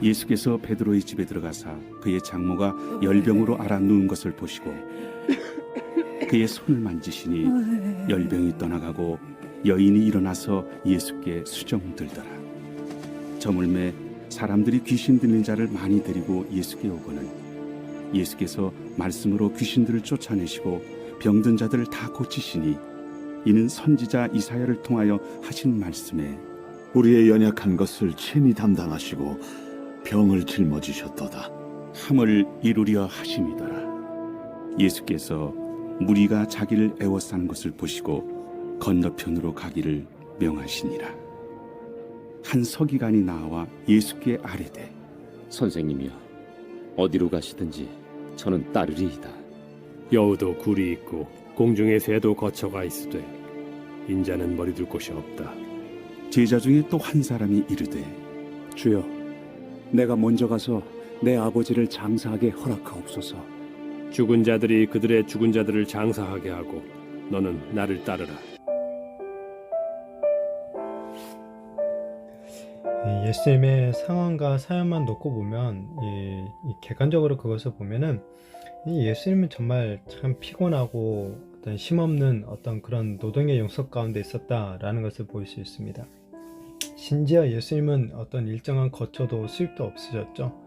예수께서 베드로의 집에 들어가사 그의 장모가 열병으로 앓아 누운 것을 보시고 그의 손을 만지시니 열병이 떠나가고 여인이 일어나서 예수께 수정들더라. 저물매 사람들이 귀신 들린 자를 많이 데리고 예수께 오거늘 예수께서 말씀으로 귀신들을 쫓아내시고 병든 자들을 다 고치시니 이는 선지자 이사야를 통하여 하신 말씀에 우리의 연약한 것을 친히 담당하시고 병을 짊어지셨도다. 함을 이루려 하심이더라. 예수께서 무리가 자기를 애워싼 것을 보시고 건너편으로 가기를 명하시니라. 한 서기관이 나와 예수께 아뢰되 선생님이여, 어디로 가시든지 저는 따르리이다. 여우도 굴이 있고 공중에 새도 거처가 있으되 인자는 머리둘 곳이 없다. 제자 중에 또 한 사람이 이르되 주여, 내가 먼저 가서 내 아버지를 장사하게 허락하옵소서. 죽은 자들이 그들의 죽은 자들을 장사하게 하고 너는 나를 따르라. 예수님의 상황과 사연만 놓고 보면 이 객관적으로 그것을 보면은 이 예수님은 정말 참 피곤하고 어떤 힘없는 어떤 그런 노동의 영속 가운데 있었다라는 것을 볼 수 있습니다. 심지어 예수님은 어떤 일정한 거처도 수입도 없으셨죠.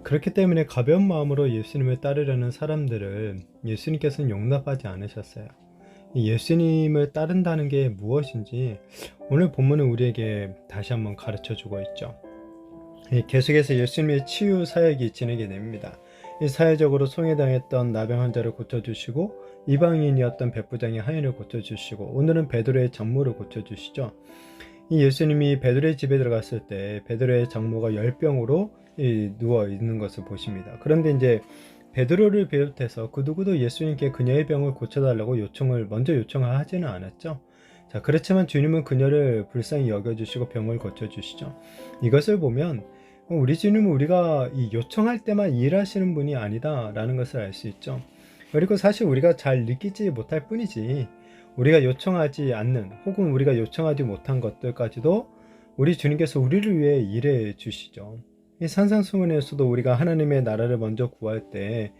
그렇기 때문에 가벼운 마음으로 예수님을 따르려는 사람들을 예수님께서는 용납하지 않으셨어요. 예수님을 따른다는 게 무엇인지 오늘 본문은 우리에게 다시 한번 가르쳐 주고 있죠. 계속해서 예수님의 치유 사역이 진행이 됩니다. 사회적으로 소외당했던 나병 환자를 고쳐주시고 이방인이었던 백부장의 하인을 고쳐주시고 오늘은 베드로의 장모를 고쳐주시죠. 이 예수님이 베드로의 집에 들어갔을 때 베드로의 장모가 열병으로 누워 있는 것을 보십니다. 그런데 이제 베드로를 비롯해서 그 누구도 예수님께 그녀의 병을 고쳐달라고 먼저 요청하지는 않았죠. 자, 그렇지만 주님은 그녀를 불쌍히 여겨주시고 병을 고쳐주시죠. 이것을 보면 우리 주님은 우리가 요청할 때만 일하시는 분이 아니다라는 것을 알 수 있죠. 그리고 사실 우리가 잘 느끼지 못할 뿐이지 우리가 요청하지 않는 혹은 우리가 요청하지 못한 것들까지도 우리 주님께서 우리를 위해 일해 주시죠. 이 산상수훈에서도 우리가 하나님의 나라를 먼저 구할 때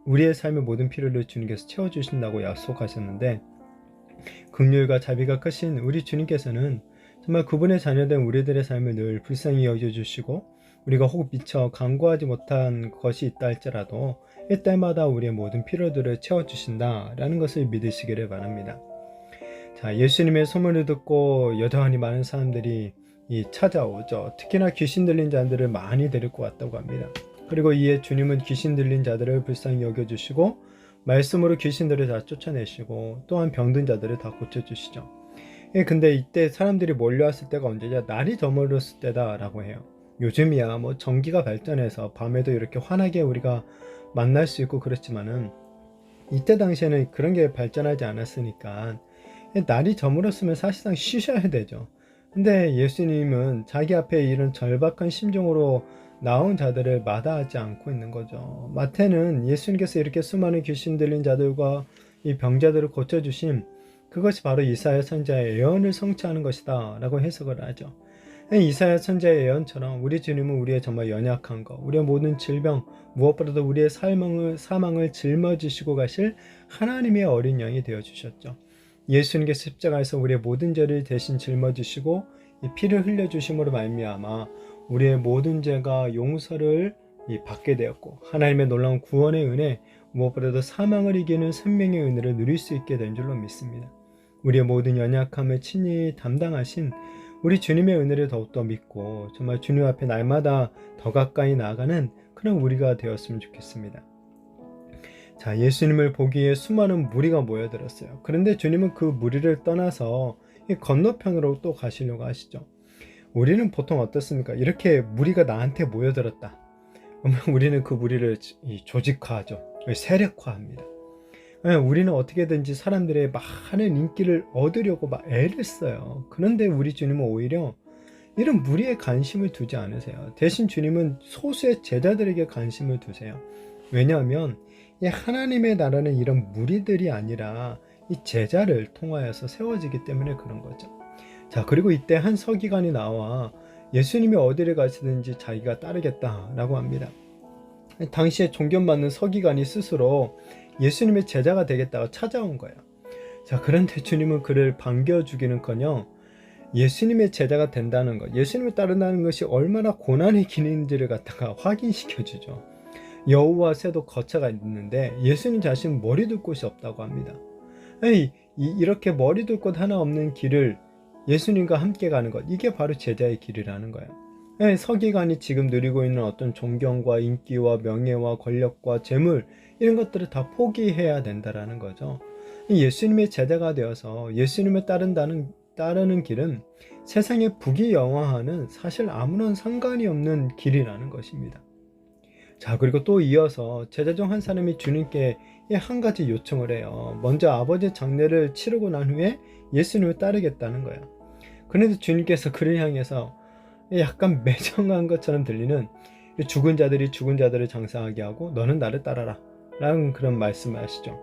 우리의 삶의 모든 필요를 주님께서 채워주신다고 약속하셨는데 긍휼과 자비가 크신 우리 주님께서는 정말 그분의 자녀된 우리들의 삶을 늘 불쌍히 여겨주시고 우리가 혹 미처 간구하지 못한 것이 있다 할지라도 때마다 우리의 모든 필요들을 채워주신다라는 것을 믿으시기를 바랍니다. 자, 예수님의 소문을 듣고 여전히 많은 사람들이 찾아오죠. 특히나 귀신 들린 자들을 많이 데리고 왔다고 합니다. 그리고 이에 주님은 귀신 들린 자들을 불쌍히 여겨주시고 말씀으로 귀신들을 다 쫓아내시고 또한 병든 자들을 다 고쳐주시죠. 근데 이때 사람들이 몰려왔을 때가 언제냐? 날이 저물었을 때다 라고 해요. 요즘이야 뭐 전기가 발전해서 밤에도 이렇게 환하게 우리가 만날 수 있고 그렇지만은 이때 당시에는 그런 게 발전하지 않았으니까 날이 저물었으면 사실상 쉬셔야 되죠. 근데 예수님은 자기 앞에 이런 절박한 심정으로 나온 자들을 마다하지 않고 있는 거죠. 마태는 예수님께서 이렇게 수많은 귀신 들린 자들과 이 병자들을 고쳐주심, 그것이 바로 이사야 선지자의 예언을 성취하는 것이다 라고 해석을 하죠. 이사야 선지자의 예언처럼 우리 주님은 우리의 정말 연약한 것, 우리의 모든 질병, 무엇보다도 우리의 사망을 짊어지시고 가실 하나님의 어린 양이 되어주셨죠. 예수님께서 십자가에서 우리의 모든 죄를 대신 짊어지시고 이 피를 흘려주심으로 말미암아 우리의 모든 죄가 용서를 받게 되었고 하나님의 놀라운 구원의 은혜, 무엇보다도 사망을 이기는 생명의 은혜를 누릴 수 있게 된 줄로 믿습니다. 우리의 모든 연약함을 친히 담당하신 우리 주님의 은혜를 더욱더 믿고 정말 주님 앞에 날마다 더 가까이 나아가는 그런 우리가 되었으면 좋겠습니다. 자, 예수님을 보기 위해 수많은 무리가 모여들었어요. 그런데 주님은 그 무리를 떠나서 이 건너편으로 또 가시려고 하시죠. 우리는 보통 어떻습니까? 이렇게 무리가 나한테 모여들었다. 그러면 우리는 그 무리를 조직화하죠. 세력화합니다. 우리는 어떻게든지 사람들의 많은 인기를 얻으려고 막 애를 써요. 그런데 우리 주님은 오히려 이런 무리에 관심을 두지 않으세요. 대신 주님은 소수의 제자들에게 관심을 두세요. 왜냐하면 이 하나님의 나라는 이런 무리들이 아니라 이 제자를 통하여서 세워지기 때문에 그런 거죠. 자, 그리고 이때 한 서기관이 나와 예수님이 어디를 가시든지 자기가 따르겠다라고 합니다. 당시에 존경받는 서기관이 스스로 예수님의 제자가 되겠다고 찾아온 거예요. 자, 그런데 주님은 그를 반겨주기는커녕 예수님의 제자가 된다는 것, 예수님을 따른다는 것이 얼마나 고난의 길인지를 갖다가 확인시켜주죠. 여우와 새도 거처가 있는데 예수님 자신은 머리 둘 곳이 없다고 합니다. 이렇게 머리 둘 곳 하나 없는 길을 예수님과 함께 가는 것, 이게 바로 제자의 길이라는 거예요. 서기관이 지금 누리고 있는 어떤 존경과 인기와 명예와 권력과 재물, 이런 것들을 다 포기해야 된다라는 거죠. 예수님의 제자가 되어서 예수님을 따르는 길은 세상의 부귀영화와는 사실 아무런 상관이 없는 길이라는 것입니다. 자, 그리고 또 이어서 제자 중 한 사람이 주님께 한 가지 요청을 해요. 먼저 아버지의 장례를 치르고 난 후에 예수님을 따르겠다는 거예요. 그런데 주님께서 그를 향해서 약간 매정한 것처럼 들리는, 죽은 자들이 죽은 자들을 장사하게 하고 너는 나를 따라라 라는 그런 말씀을 하시죠.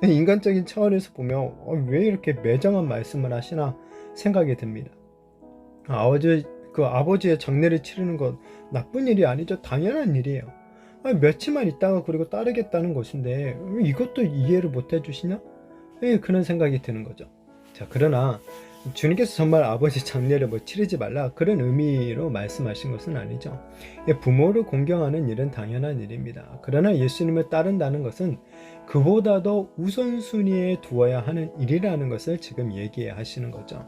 인간적인 차원에서 보면 왜 이렇게 매정한 말씀을 하시나 생각이 듭니다. 아버지의 장례를 치르는 건 나쁜 일이 아니죠. 당연한 일이에요. 며칠만 있다가 그리고 따르겠다는 것인데 이것도 이해를 못 해주시나? 그런 생각이 드는 거죠. 자, 그러나 주님께서 정말 아버지 장례를 치르지 말라 그런 의미로 말씀하신 것은 아니죠. 부모를 공경하는 일은 당연한 일입니다. 그러나 예수님을 따른다는 것은 그보다도 우선순위에 두어야 하는 일이라는 것을 지금 얘기하시는 거죠.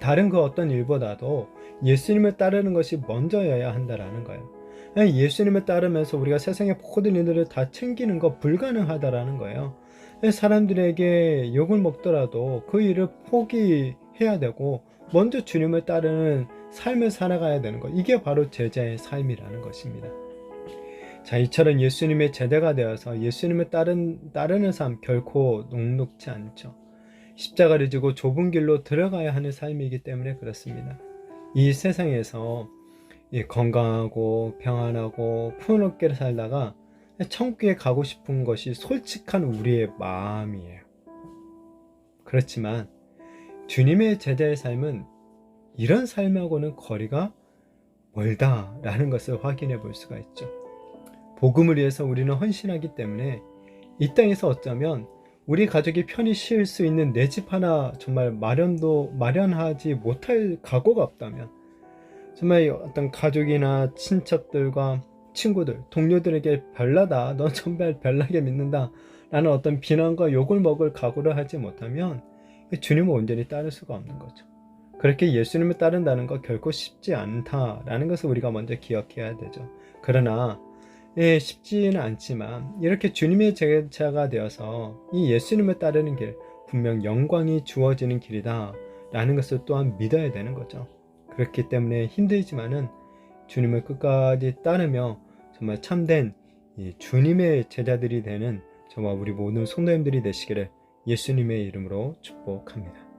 다른 그 어떤 일보다도 예수님을 따르는 것이 먼저여야 한다라는 거예요. 예수님을 따르면서 우리가 세상의 모든 일들을 다 챙기는 거 불가능하다라는 거예요. 사람들에게 욕을 먹더라도 그 일을 포기해야 되고 먼저 주님을 따르는 삶을 살아가야 되는 것, 이게 바로 제자의 삶이라는 것입니다. 자, 이처럼 예수님의 제자가 되어서 예수님을 따르는 삶 결코 녹록지 않죠. 십자가를 지고 좁은 길로 들어가야 하는 삶이기 때문에 그렇습니다. 이 세상에서 건강하고 평안하고 풍요롭게 살다가 천국에 가고 싶은 것이 솔직한 우리의 마음이에요. 그렇지만 주님의 제자의 삶은 이런 삶하고는 거리가 멀다라는 것을 확인해 볼 수가 있죠. 복음을 위해서 우리는 헌신하기 때문에 이 땅에서 어쩌면 우리 가족이 편히 쉴 수 있는 내 집 하나 정말 마련하지 못할 각오가 없다면, 정말 어떤 가족이나 친척들과 친구들, 동료들에게 별나다, 넌 정말 별나게 믿는다 라는 어떤 비난과 욕을 먹을 각오를 하지 못하면 주님을 온전히 따를 수가 없는 거죠. 그렇게 예수님을 따른다는 거 결코 쉽지 않다라는 것을 우리가 먼저 기억해야 되죠. 그러나 쉽지는 않지만 이렇게 주님의 제자가 되어서 이 예수님을 따르는 길, 분명 영광이 주어지는 길이다 라는 것을 또한 믿어야 되는 거죠. 그렇기 때문에 힘들지만은 주님을 끝까지 따르며 정말 참된 주님의 제자들이 되는 저와 우리 모든 성도님들이 되시기를 예수님의 이름으로 축복합니다.